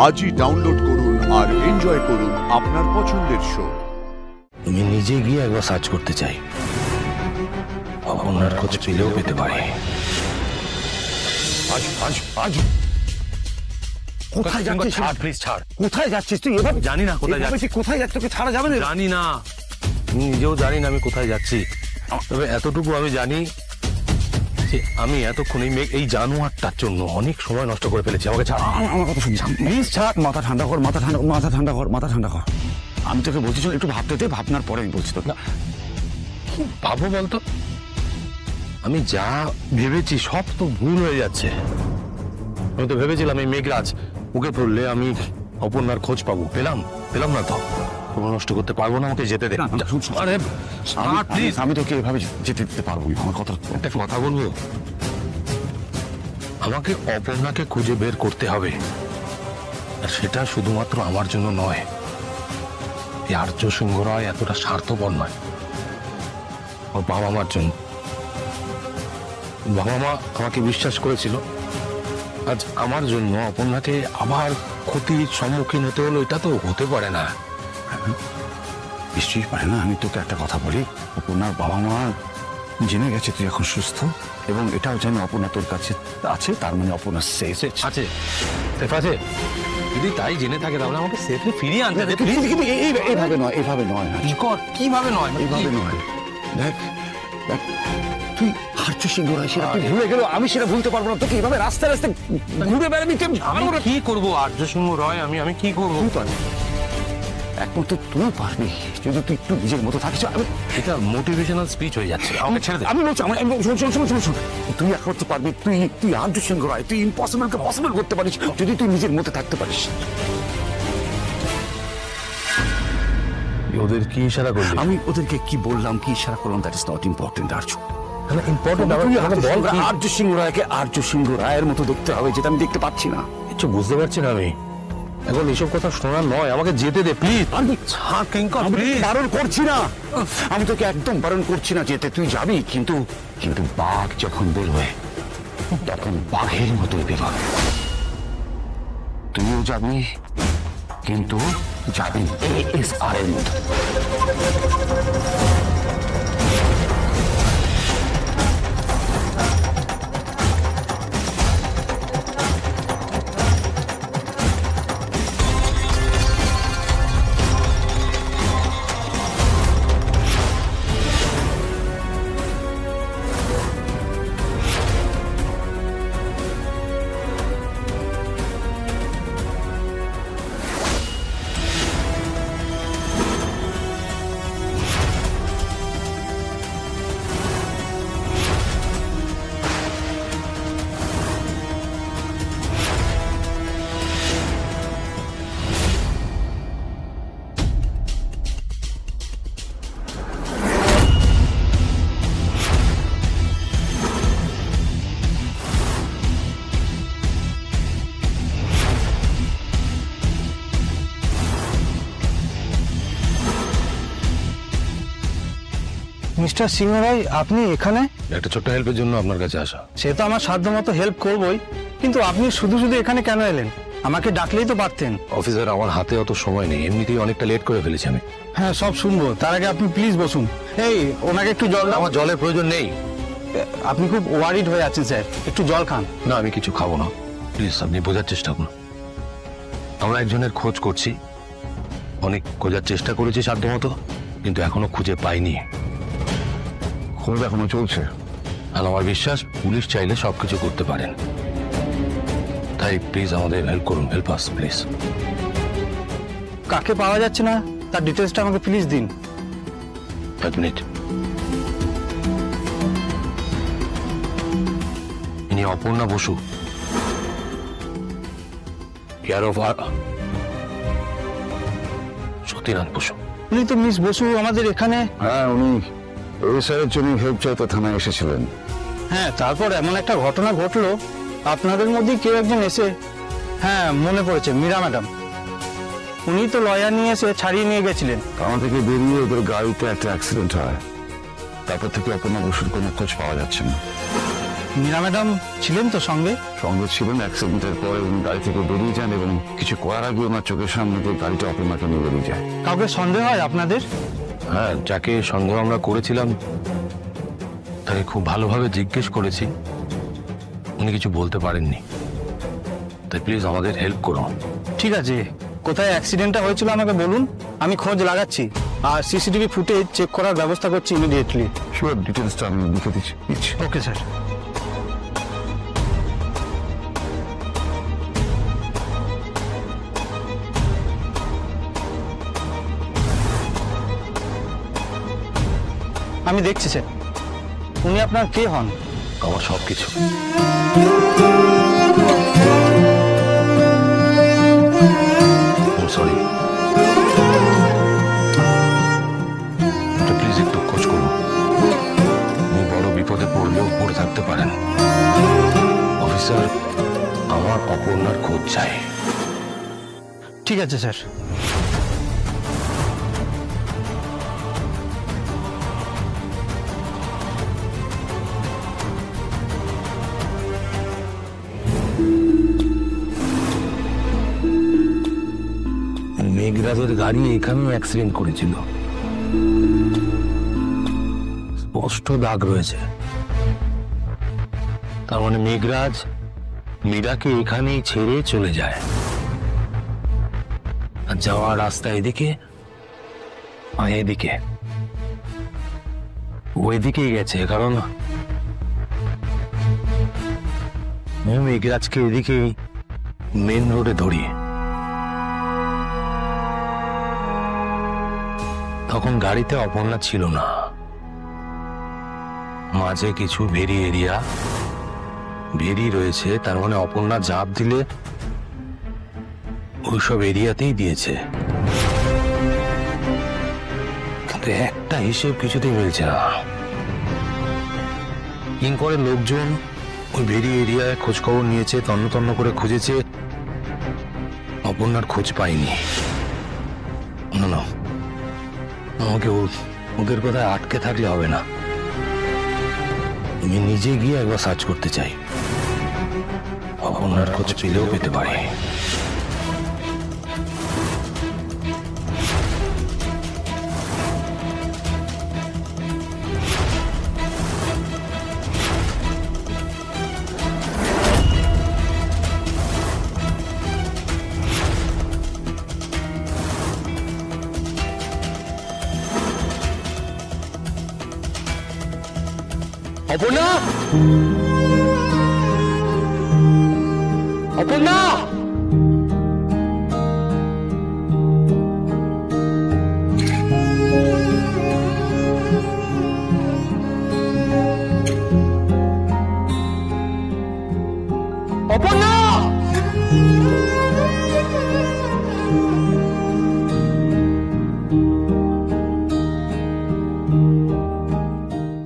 আজই ডাউনলোড করুন আর এনজয় করুন আপনার পছন্দের শো। আমি নিজে গিয়ে একবার সার্চ করতে চাই, অপর্ণার খোঁজ পেলেও পেতে পারে। কোথায় যাচ্ছিস? ছাড় প্লিজ, ছাড়। কোথায় যাচ্ছিস তুই? এবার জানি না কোথায় যাচ্ছি। কোথায় যাচ্ছিস? তোকে ছাড়া যাবে না। জানি না, আমি নিজেও জানি না আমি কোথায় যাচ্ছি। তবে এতটুকু আমি জানি যে আমি এতক্ষণ এই জানোয়ারটার জন্য অনেক সময় নষ্ট করে ফেলেছি। আমাকে ছাড়, আমার কথা শুনছি প্লিজ ছাড়। মাথা ঠান্ডা কর, মাথা ঠান্ডা, মাথা ঠান্ডা কর, মাথা ঠান্ডা কর। আমি তোকে বলছি চল একটু ভাবতে দে, ভাবনার পরে আমি বলছি তো। না ভাবো বলতো, আমি যা ভেবেছি সব তো ভুল হয়ে যাচ্ছে। আমি তো ভেবেছিলাম এই মেঘরাজ ওকে পড়লে আমি অপর্ণার খোঁজ পাবো, পেলাম না তো। নষ্ট করতে পারবো না, আমাকে যেতে দে। আরে প্লিজ, আমি তোকে এভাবে যেতে দিতে পারবো না। আমার কথা, একটা কথা বলবো, আমাকে অপর্ণাকে খুঁজে বের করতে হবে, আর সেটা শুধুমাত্র আমার জন্য নয়। এই আর্য সিংহ রায় এতটা স্বার্থপর নয়, ওর বাবা মার জন্য। বাবা মা আমাকে বিশ্বাস করেছিল, আজ আমার জন্য অপর্ণাকে আবার ক্ষতির সম্মুখীন হতে হলো। এটা তো হতে পারে না। নিশ্চয়ই পারে না। আমি তোকে একটা কথা বলি, অপর্ণার বাবা মা জেনে গেছে তুই এখন সুস্থ, এবং এটাও জানি অপর্ণা তোর কাছে আছে, তার মানে অপর্ণা সেফ আছে। সেফ আছে? যদি তাই জেনে থাকে তাহলে আমাকে সেফলি ফিরিয়ে আনতে দে। এইভাবে নয়, এইভাবে নয়। কিভাবে নয়? এইভাবে নয়। দেখ দেখ, তুই আর্য সিংহ রায়, সেটা তুই ভুলে গেল, আমি সেটা ভুলতে পারবো না। তোকে এইভাবে রাস্তায় রাস্তায় ঘুরে বেড়াবি? আমি কি করবো আর্য সিংহ রায়? আমি কি করবো? একমাত্র তুই পারবি যদি তুই একটু নিজের মতো থাকিস। এটা মোটিভেশনাল স্পিচ হয়ে যাচ্ছে, আমাকে ছেড়ে দে। আমি বলছি, শোন, তুই একমাত্র পারবি। তুই আর্য সিংহ রায়, তুই ইম্পসিবলকে পসিবল করতে পারিস যদি তুই নিজের মতো থাকতে পারিস। ওদের কি ইশারা করলি? আমি ওদেরকে কি বললাম, কি ইশারা করলাম, দ্যাট ইজ নট ইম্পর্টেন্ট। আর্য সিংহ রায়কে আর্য সিংহ রায়ের মতো দেখতে হবে, যেটা আমি দেখতে পাচ্ছি না। কিছু বুঝতে পারছি না আমি এখন। এইসব কথা শোনার নয়, আমাকে যেতে দে প্লিজ। বারণ করছি না, আমি তোকে একদম বারণ করছি না যেতে। তুই যাবি, কিন্তু বাঘ যখন বেরোয় তখন বাঘের মতোই বেরোয়। তুইও যাবি, কিন্তু যাবি ASR এর মতো। মিস্টার সিংহ রায়, আপনি এখানে? একটা ছোট্ট হেল্পের জন্য আপনার কাছে আসা। সে তো আমার সাধ্য মতো হেল্প করবই, কিন্তু আপনি শুধু শুধু এখানে কেন এলেন? আমাকে ডাকলেই তো পারতেন। অফিসার, আমার হাতে অত সময় নেই, এমনিতেই অনেকটা লেট করে ফেলেছি আমি। হ্যাঁ, সব শুনবো, তার আগে আপনি প্লিজ বসুন। এই, ওনাকে একটু জল দাও। আমার জলের প্রয়োজন নেই। আপনি খুব ওয়ারিড হয়ে আছেন স্যার, একটু জল খান। না, আমি কিছু খাবো না, প্লিজ আপনি বোঝার চেষ্টা করুন। আমরা একজনের খোঁজ করছি, অনেক খোঁজার চেষ্টা করেছি সাধ্যমতো, কিন্তু এখনো খুঁজে পাইনি। খোঁজ এখনো চলছে, আর আমার বিশ্বাস পুলিশ চাইলে সবকিছু করতে পারেন। তাই প্লিজ আমাদের হেল্প করুন, হেল্প আস প্লিজ। কাকে পাওয়া যাচ্ছে না তার ডিটেলসটা আমাকে প্লিজ দিন। এক মিনিট। ইনি অপর্ণা বসু, কেয়ার অফ সতীনাথ বসু। উনি তো মিস বসু আমাদের এখানে। হ্যাঁ, উনি এসআইয়ের জন্য হেল্প চাইতে থানায় এসেছিলেন। হ্যাঁ, তারপর এমন একটা ঘটনা ঘটলো, আপনাদের মধ্যে কেউ একজন এসে, হ্যাঁ মনে পড়েছে, মীরা ম্যাডাম, উনি তো লয়ার নিয়ে এসে ছাড়িয়ে নিয়ে গেছিলেন। থানা থেকে বেরিয়ে ওদের গাড়িতে একটা অ্যাক্সিডেন্ট হয়, তারপর থেকে অপর্ণা বসুর কোনো খোঁজ পাওয়া যাচ্ছে না। মীরা ম্যাডাম ছিলেন তো সঙ্গে? সঙ্গে ছিলেন। অ্যাক্সিডেন্টের পরে উনি গাড়ি থেকে বেরিয়ে যান এবং কিছু করার আগে ওনার চোখের সামনে দিয়ে গাড়িটা অপর্ণাকে নিয়ে বেরিয়ে যায়। কাউকে সন্দেহ হয় আপনাদের? হ্যাঁ, যাকে সন্দেহ আমরা করেছিলাম তাকে খুব ভালোভাবে জিজ্ঞেস করেছি, উনি কিছু বলতে পারেননি। তাই প্লিজ আমাদের হেল্প করুন। ঠিক আছে, কোথায় অ্যাক্সিডেন্টটা হয়েছিল আমাকে বলুন, আমি খোঁজ লাগাচ্ছি আর সিসিটিভি ফুটেজ চেক করার ব্যবস্থা করছি ইমিডিয়েটলি। শিওর, ডিটেলসটা আমি লিখে দিচ্ছি। Okay sir. আমি দেখছি স্যার। উনি আপনার কে হন? আমার সবকিছু। সরি, প্লিজ একটু খোঁজ করুন। উনি বড় বিপদে পড়লেও পড়ে থাকতে পারেন। অফিসার, আমার অপর্ণার খোঁজ চাই। ঠিক আছে স্যার। মেঘরাজের গাড়ি এখানেই অ্যাক্সিডেন্ট করেছিল, স্পষ্ট দাগ রয়েছে। তার মানে মেঘরাজ মীরাকে এখানেই ছেড়ে চলে যায়, আর যাওয়ার রাস্তা এদিকে আর এদিকে। ওইদিকেই গেছে, কারণ মেঘরাজকে এদিকেই মেন রোডে ধরিয়ে। তখন গাড়িতে অপর্ণা ছিল না, মাঝে কিছু ভেরি এরিয়া ভেরি রয়েছে। তার মানে অপর্ণা ঝাঁপ দিলে ওইসব এরিয়াতেই দিয়েছে। কিন্তু একটা হিসেব কিছুতেই মিলছে না। কিংকরের লোকজন ওই ভেরি এরিয়ায় খোঁজ খবর নিয়েছে, তন্ন তন্ন করে খুঁজেছে, অপর্ণার খোঁজ পায়নি। না না, আমাকে ওদের কথায় আটকে থাকলে হবে না। আমি নিজে গিয়ে একবার সার্চ করতে চাই, অপর্ণার খোঁজ পেলেও পেতে পারি। অপর্ণা, অপর্ণা, অপর্ণা।